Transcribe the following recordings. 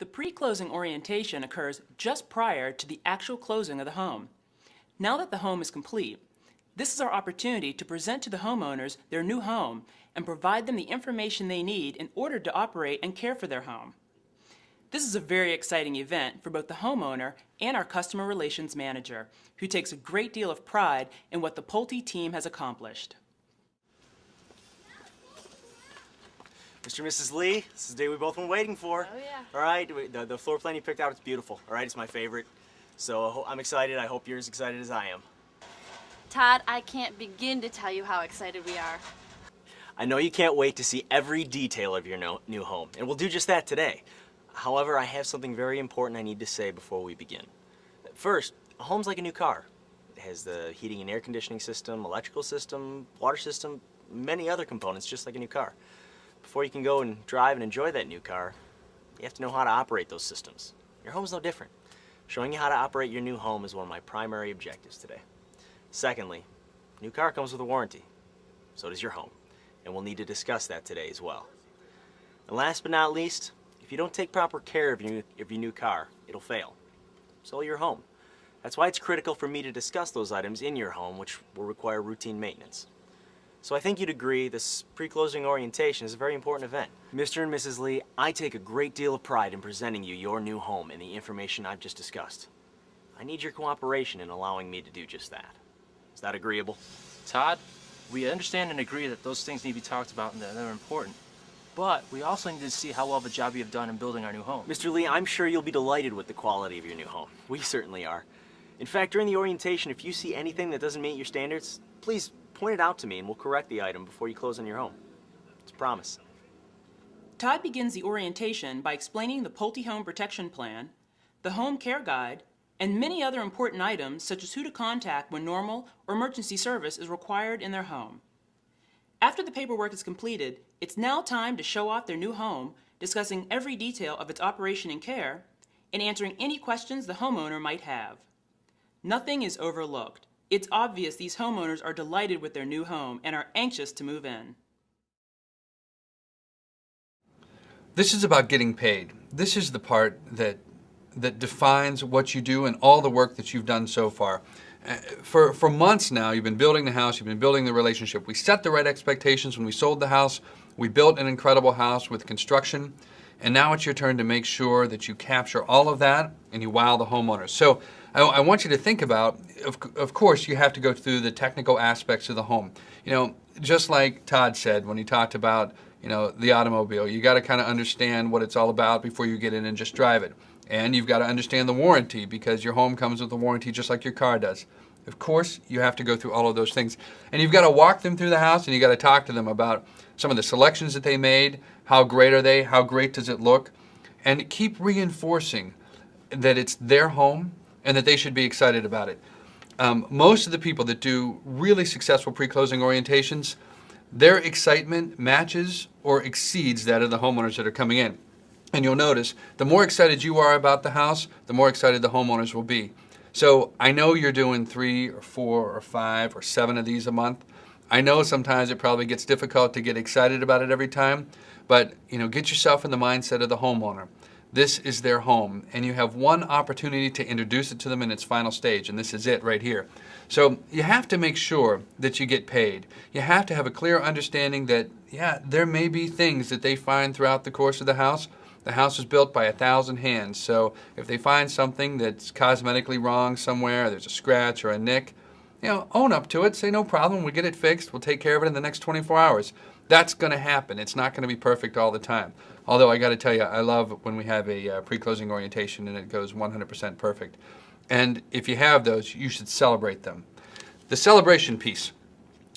The pre-closing orientation occurs just prior to the actual closing of the home. Now that the home is complete, this is our opportunity to present to the homeowners their new home and provide them the information they need in order to operate and care for their home. This is a very exciting event for both the homeowner and our customer relations manager, who takes a great deal of pride in what the Pulte team has accomplished. Mr. and Mrs. Lee, this is the day we've both been waiting for. Oh, yeah. All right, the floor plan you picked out, it's beautiful. All right, it's my favorite. So I'm excited. I hope you're as excited as I am. Todd, I can't begin to tell you how excited we are. I know you can't wait to see every detail of your new home, and we'll do just that today. However, I have something very important I need to say before we begin. First, a home's like a new car. It has the heating and air conditioning system, electrical system, water system, many other components just like a new car. Before you can go and drive and enjoy that new car, you have to know how to operate those systems. Your home's no different. Showing you how to operate your new home is one of my primary objectives today. Secondly, new car comes with a warranty. So does your home. And we'll need to discuss that today as well. And last but not least, if you don't take proper care of your new car, it'll fail. So will your home. That's why it's critical for me to discuss those items in your home, which will require routine maintenance. So I think you'd agree this pre-closing orientation is a very important event. Mr. and Mrs. Lee, I take a great deal of pride in presenting you your new home and the information I've just discussed. I need your cooperation in allowing me to do just that. Is that agreeable? Todd, we understand and agree that those things need to be talked about and that they're important. But we also need to see how well of a job you have done in building our new home. Mr. Lee, I'm sure you'll be delighted with the quality of your new home. We certainly are. In fact, during the orientation, if you see anything that doesn't meet your standards, please point it out to me and we'll correct the item before you close on your home. It's a promise. Todd begins the orientation by explaining the Pulte Home Protection Plan, the Home Care Guide, and many other important items such as who to contact when normal or emergency service is required in their home. After the paperwork is completed, it's now time to show off their new home, discussing every detail of its operation and care, and answering any questions the homeowner might have. Nothing is overlooked. It's obvious these homeowners are delighted with their new home and are anxious to move in. This is about getting paid. This is the part that defines what you do and all the work that you've done so far. For months now, you've been building the house, you've been building the relationship. We set the right expectations when we sold the house. We built an incredible house with construction. And now it's your turn to make sure that you capture all of that and you wow the homeowners. So I want you to think about, of course, you have to go through the technical aspects of the home. You know, just like Todd said when he talked about, you know, the automobile, you got to kind of understand what it's all about before you get in and just drive it. And you've got to understand the warranty because your home comes with a warranty just like your car does. Of course, you have to go through all of those things. And you've got to walk them through the house and you've got to talk to them about some of the selections that they made, how great are they, how great does it look, and keep reinforcing that it's their home and that they should be excited about it. Most of the people that do really successful pre-closing orientations, their excitement matches or exceeds that of the homeowners that are coming in. And you'll notice, the more excited you are about the house, the more excited the homeowners will be. So I know you're doing 3 or 4 or 5 or 7 of these a month. I know sometimes it probably gets difficult to get excited about it every time, but you know, get yourself in the mindset of the homeowner. This is their home, and you have one opportunity to introduce it to them in its final stage, and this is it right here. So you have to make sure that you get paid. You have to have a clear understanding that, yeah, there may be things that they find throughout the course of the house. The house was built by 1,000 hands, so if they find something that's cosmetically wrong somewhere, there's a scratch or a nick, you know, own up to it. Say, no problem, we'll get it fixed. We'll take care of it in the next 24 hours. That's going to happen. It's not going to be perfect all the time. Although I got to tell you, I love when we have a pre-closing orientation and it goes 100% perfect. And if you have those, you should celebrate them. The celebration piece,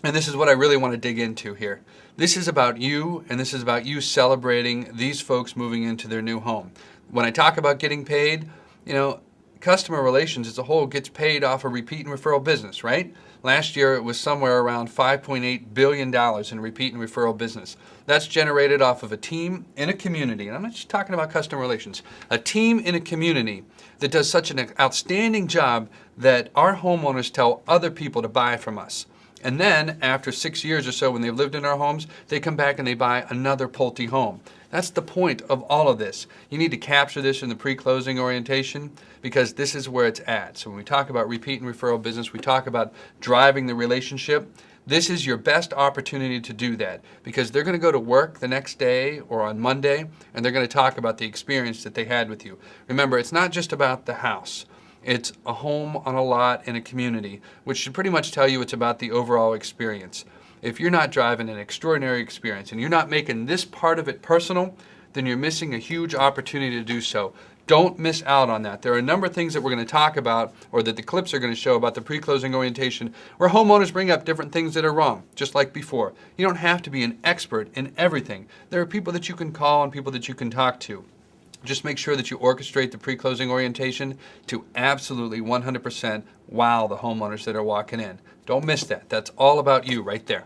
and this is what I really want to dig into here. This is about you, and this is about you celebrating these folks moving into their new home. When I talk about getting paid, you know, customer relations as a whole gets paid off a repeat and referral business, right? Last year it was somewhere around $5.8 billion in repeat and referral business. That's generated off of a team in a community, and I'm not just talking about customer relations, a team in a community that does such an outstanding job that our homeowners tell other people to buy from us. And then after 6 years or so, when they've lived in our homes, they come back and they buy another Pulte home. That's the point of all of this. You need to capture this in the pre-closing orientation because this is where it's at. So when we talk about repeat and referral business, we talk about driving the relationship. This is your best opportunity to do that because they're going to go to work the next day or on Monday and they're going to talk about the experience that they had with you. Remember, it's not just about the house. It's a home on a lot in a community, which should pretty much tell you it's about the overall experience. If you're not driving an extraordinary experience and you're not making this part of it personal, then you're missing a huge opportunity to do so. Don't miss out on that. There are a number of things that we're going to talk about or that the clips are going to show about the pre-closing orientation where homeowners bring up different things that are wrong, just like before. You don't have to be an expert in everything. There are people that you can call and people that you can talk to. Just make sure that you orchestrate the pre-closing orientation to absolutely 100% wow the homeowners that are walking in. Don't miss that. That's all about you right there.